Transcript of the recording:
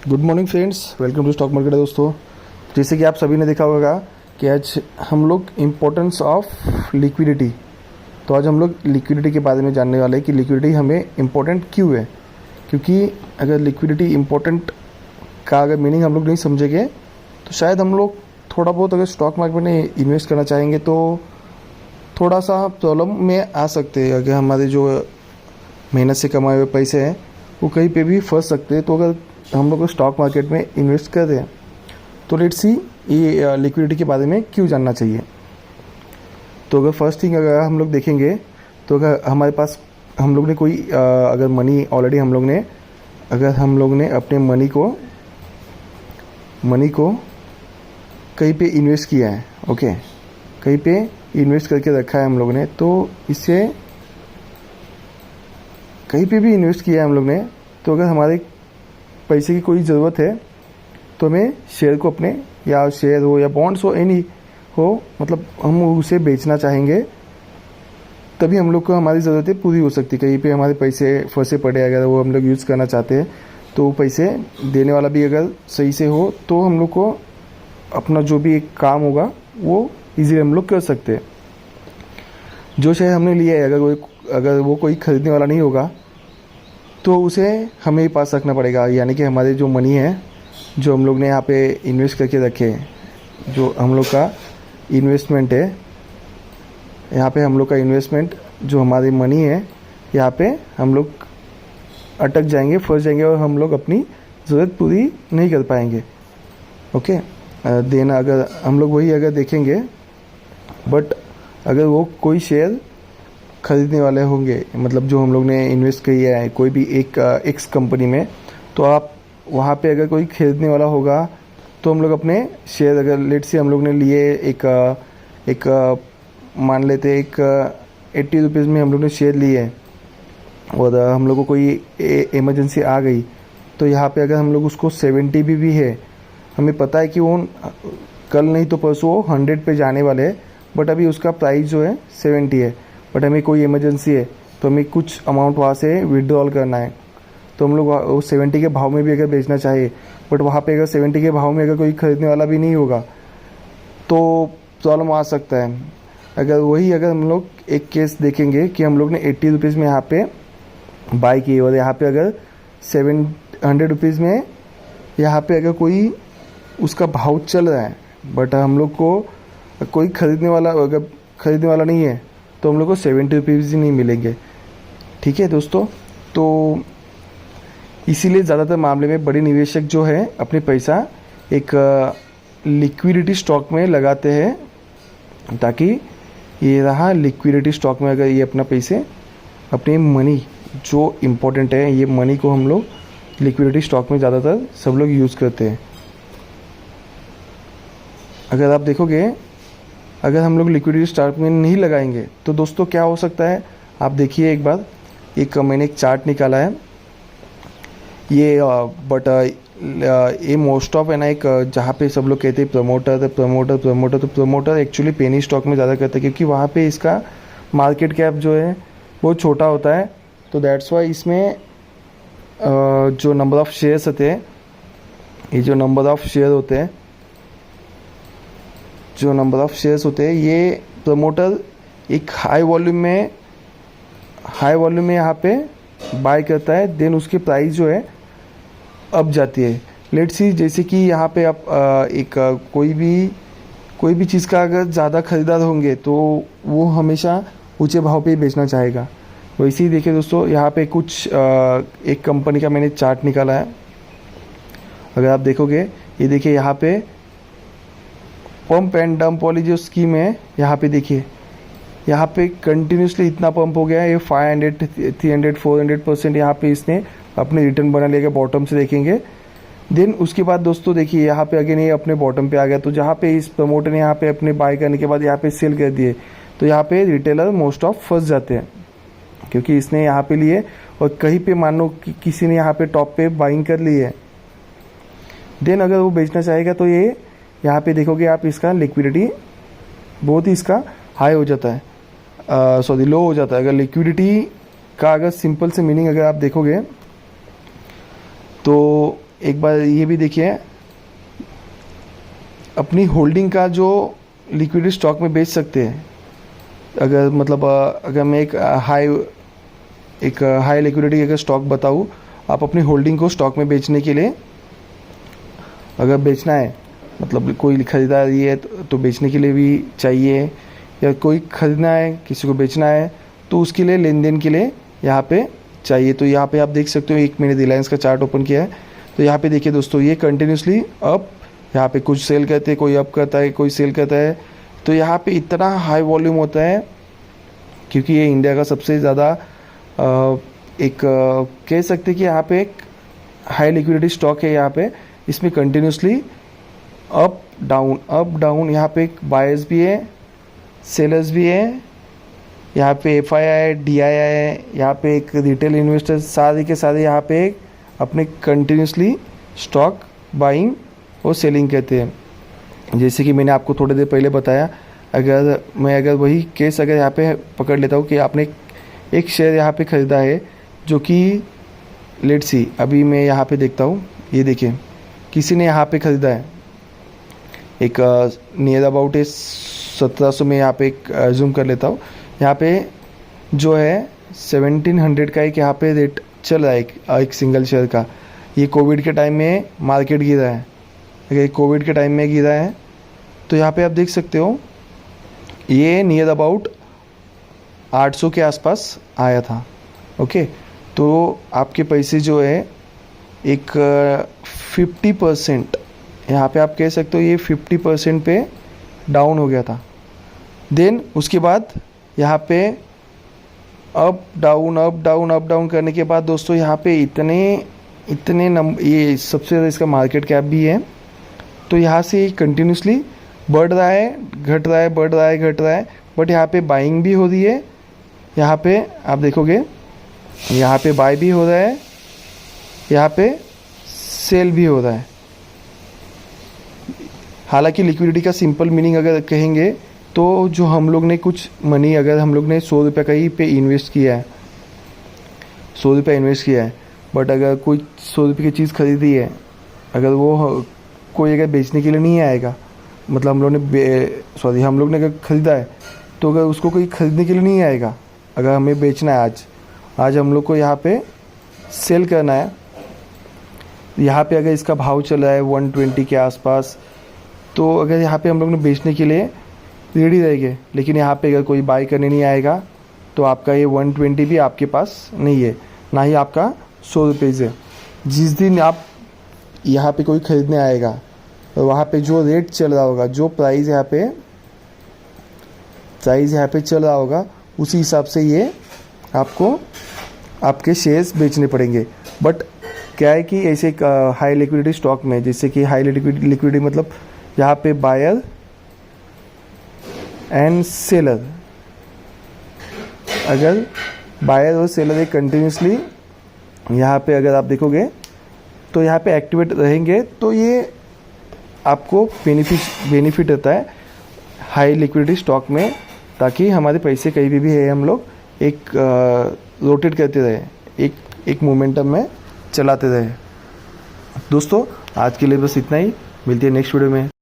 Good morning friends, welcome to stock market. दोस्तों, जैसे कि आप सभी ने देखा होगा कि आज हम लोग इम्पोर्टेंस ऑफ लिक्विडिटी, तो आज हम लोग लिक्विडिटी के बारे में जानने वाले हैं कि लिक्विडिटी हमें इम्पोर्टेंट क्यों है। क्योंकि अगर लिक्विडिटी इम्पोर्टेंट का अगर मीनिंग हम लोग नहीं समझेंगे तो शायद हम लोग थोड़ा बहुत अगर स्टॉक मार्केट में इन्वेस्ट करना चाहेंगे तो थोड़ा सा प्रॉब्लम में आ सकते हैं। अगर हमारे जो मेहनत से कमाए हुए पैसे हैं वो कहीं पे भी फंस सकते हैं। तो अगर हम लोग स्टॉक मार्केट में इन्वेस्ट कर रहे हैं तो लेट्स सी ये लिक्विडिटी के बारे में क्यों जानना चाहिए। तो अगर फर्स्ट थिंग अगर हम लोग देखेंगे तो अगर हमारे पास हम लोग ने कोई अगर मनी ऑलरेडी हम लोग ने अपने मनी को कहीं पे इन्वेस्ट किया है, ओके, कहीं पे इन्वेस्ट करके रखा है हम लोग ने, तो इससे कहीं पे भी इन्वेस्ट किया है हम लोग ने, तो अगर हमारे पैसे की कोई ज़रूरत है तो हमें शेयर को अपने, या शेयर हो या बॉन्ड्स हो, एनी हो, मतलब हम उसे बेचना चाहेंगे तभी हम लोग को हमारी ज़रूरतें पूरी हो सकती। कहीं पे हमारे पैसे फंसे पड़े अगर वो हम लोग यूज़ करना चाहते हैं तो वो पैसे देने वाला भी अगर सही से हो तो हम लोग को अपना जो भी एक काम होगा वो इजीली हम लोग कर सकते हैं। जो शेयर हमने लिया है अगर वो कोई ख़रीदने वाला नहीं होगा तो उसे हमें ही पास रखना पड़ेगा। यानी कि हमारे जो मनी है जो हम लोग ने यहाँ पे इन्वेस्ट करके रखे, जो हम लोग का इन्वेस्टमेंट है, यहाँ पे हम लोग का इन्वेस्टमेंट जो हमारी मनी है, यहाँ पे हम लोग अटक जाएंगे, फंस जाएंगे और हम लोग अपनी ज़रूरत पूरी नहीं कर पाएंगे। ओके, देन अगर हम लोग वही अगर देखेंगे, बट अगर वो कोई शेयर खरीदने वाले होंगे, मतलब जो हम लोग ने इन्वेस्ट किया है कोई भी एक एक्स कंपनी में, तो आप वहाँ पे अगर कोई खरीदने वाला होगा तो हम लोग अपने शेयर, अगर लेट से हम लोग ने लिए एक मान लेते एक 80 रुपीज़ में हम लोग ने शेयर लिए और हम लोग को कोई इमरजेंसी आ गई तो यहाँ पे अगर हम लोग उसको 70 भी है, हमें पता है कि वो कल नहीं तो परसों 100 पे जाने वाले हैं, बट अभी उसका प्राइस जो है 70 है, बट हमें कोई इमरजेंसी है तो हमें कुछ अमाउंट वहाँ से विड्रॉल करना है, तो हम लोग वो 70 के भाव में भी अगर बेचना चाहिए, बट वहाँ पे अगर 70 के भाव में अगर कोई खरीदने वाला भी नहीं होगा तो प्रॉब्लम आ सकता है। अगर हम लोग एक केस देखेंगे कि हम लोग ने 80 रुपीज़ में यहाँ पे बाई की और यहाँ पे अगर 700 रुपीज़ में यहाँ पे अगर कोई उसका भाव चल रहा है, बट हम लोग को कोई खरीदने वाला नहीं है तो हम लोग को 70 रुपीज़ ही नहीं मिलेंगे। ठीक है दोस्तों, तो इसीलिए ज़्यादातर मामले में बड़े निवेशक जो है अपने पैसा एक लिक्विडिटी स्टॉक में लगाते हैं, ताकि ये रहा लिक्विडिटी स्टॉक में अगर ये अपना पैसे, अपने मनी जो इम्पोर्टेंट है, ये मनी को हम लोग लिक्विडिटी स्टॉक में ज़्यादातर सब लोग यूज़ करते हैं। अगर आप देखोगे, अगर हम लोग लिक्विडिटी स्टॉक में नहीं लगाएंगे तो दोस्तों क्या हो सकता है, आप देखिए एक बार, मैंने एक चार्ट निकाला है ये, बट ये मोस्ट ऑफ है ना, एक जहाँ पे सब लोग कहते हैं तो प्रमोटर एक्चुअली पेनी स्टॉक में ज़्यादा करते हैं, क्योंकि वहाँ पे इसका मार्केट कैप जो है वो छोटा होता है। तो दैट्स वाई इसमें जो नंबर ऑफ़ शेयर्स होते हैं, ये जो नंबर ऑफ़ शेयर होते हैं, ये प्रमोटर एक हाई वॉल्यूम में यहाँ पे बाय करता है, देन उसकी प्राइस जो है अब जाती है। लेट्स सी, जैसे कि यहाँ पे आप कोई भी चीज़ का अगर ज़्यादा खरीदार होंगे तो वो हमेशा ऊंचे भाव पे ही बेचना चाहेगा। वैसे ही देखिए दोस्तों, यहाँ पे एक कंपनी का मैंने चार्ट निकाला है। अगर आप देखोगे, ये देखिए यहाँ पे पंप एंड डंप वाली जो स्कीम है, यहाँ पे देखिए, यहाँ पे कंटिन्यूसली इतना पंप हो गया है, ये 500, 300, 400% यहाँ पे इसने अपने रिटर्न बना लिया। बॉटम से देखेंगे, देन उसके बाद दोस्तों देखिए यहाँ पे अगेन ये अपने बॉटम पे आ गया। तो जहाँ पे इस प्रमोटर ने यहाँ पे अपने बाय करने के बाद यहाँ पे सेल कर दिए, तो यहाँ पे रिटेलर मोस्ट ऑफ फंस जाते हैं, क्योंकि इसने यहाँ पे लिए और कहीं पे मान लो कि किसी ने यहाँ पे टॉप पे बाइंग कर ली है, देन अगर वो बेचना चाहेगा तो ये यहाँ पे देखोगे आप, इसका लिक्विडिटी बहुत ही इसका हाई हो जाता है, लो हो जाता है। अगर लिक्विडिटी का अगर सिंपल से मीनिंग अगर आप देखोगे तो एक बार ये भी देखिए, अपनी होल्डिंग का जो लिक्विडिटी स्टॉक में बेच सकते हैं। अगर मतलब अगर मैं एक हाई लिक्विडिटी अगर स्टॉक बताऊँ, आप अपनी होल्डिंग को स्टॉक में बेचने के लिए, अगर बेचना है मतलब कोई खरीदारी है तो बेचने के लिए भी चाहिए, या कोई ख़रीदना है किसी को बेचना है तो उसके लिए लेन देन के लिए यहाँ पे चाहिए। तो यहाँ पे आप देख सकते हो, एक मैंने रिलायंस का चार्ट ओपन किया है, तो यहाँ पे देखिए दोस्तों, ये कंटिन्यूसली अप, यहाँ पे कुछ सेल करते हैं, कोई अप करता है, कोई सेल करता है। तो यहाँ पे इतना हाई वॉल्यूम होता है क्योंकि ये इंडिया का सबसे ज़्यादा कह सकते हैं कि यहाँ पे एक हाई लिक्विडिटी स्टॉक है। यहाँ पे इसमें कंटिन्यूसली अप डाउन, यहाँ पे एक बायर्स भी है, सेलर्स भी है, यहाँ पे FII है, DII है, यहाँ पे एक रिटेल इन्वेस्टर्स, सारे के सारे यहाँ पे अपने कंटिन्यूसली स्टॉक बाइंग और सेलिंग करते हैं। जैसे कि मैंने आपको थोड़ी देर पहले बताया, अगर वही केस अगर यहाँ पे पकड़ लेता हूँ कि आपने एक शेयर यहाँ पे ख़रीदा है जो कि लेट्स सी, अभी मैं यहाँ पे देखता हूँ, ये देखिए किसी ने यहाँ पे ख़रीदा है एक नियर अबाउट 1700 में, यहाँ पे एक जूम कर लेता हूँ, यहाँ पे जो है 1700 का एक यहाँ पे रेट चल रहा है एक सिंगल शेयर का। ये कोविड के टाइम में मार्केट गिरा है, अगर कोविड के टाइम में गिरा है तो यहाँ पे आप देख सकते हो ये नियर अबाउट 800 के आसपास आया था। ओके, तो आपके पैसे जो है एक 50%, यहाँ पे आप कह सकते हो ये 50% पे डाउन हो गया था। देन उसके बाद यहाँ पे अप डाउन करने के बाद दोस्तों यहाँ पे इतने नंबर, ये सबसे ज़्यादा इसका मार्केट कैप भी है। तो यहाँ से कंटिन्यूसली बढ़ रहा है, घट रहा है, बढ़ रहा है, घट रहा है, बट यहाँ पे बाइंग भी हो रही है। यहाँ पे आप देखोगे यहाँ पे बाय भी हो रहा है, यहाँ पे सेल भी हो रहा है। हालांकि लिक्विडिटी का सिंपल मीनिंग अगर कहेंगे तो जो हम लोग ने कुछ मनी, अगर हम लोग ने 100 रुपये का ही पे इन्वेस्ट किया है, 100 रुपये इन्वेस्ट किया है, बट अगर कोई 100 रुपये की चीज़ खरीदी है, अगर वो कोई अगर बेचने के लिए नहीं आएगा, मतलब हम लोग ने अगर ख़रीदा है तो अगर उसको कोई ख़रीदने के लिए नहीं आएगा, अगर हमें बेचना है आज हम लोग को यहाँ पे सेल करना है, यहाँ पे अगर इसका भाव चल रहा है 120 के आसपास, तो अगर यहाँ पे हम लोग ने बेचने के लिए रेडी रहेंगे, लेकिन यहाँ पे अगर कोई बाय करने नहीं आएगा तो आपका ये 120 भी आपके पास नहीं है, ना ही आपका 100 रुपीज़ है। जिस दिन आप यहाँ पे कोई ख़रीदने आएगा तो वहाँ पे जो रेट चल रहा होगा, जो प्राइस यहाँ पे चल रहा होगा, उसी हिसाब से ये आपको आपके शेयर्स बेचने पड़ेंगे। बट क्या है कि ऐसे हाई लिक्विडिटी स्टॉक में, जैसे कि हाई लिक्विडिटी मतलब यहाँ पे बायर एंड सेलर, अगर बायर और सेलर कंटिन्यूसली यहाँ पे अगर आप देखोगे तो यहाँ पे एक्टिवेट रहेंगे, तो ये आपको बेनिफिट रहता है हाई लिक्विडिटी स्टॉक में, ताकि हमारे पैसे कहीं भी है हम लोग एक रोटेट करते रहे, एक मोमेंटम में चलाते रहे। दोस्तों आज के लिए बस इतना ही, मिलती है नेक्स्ट वीडियो में।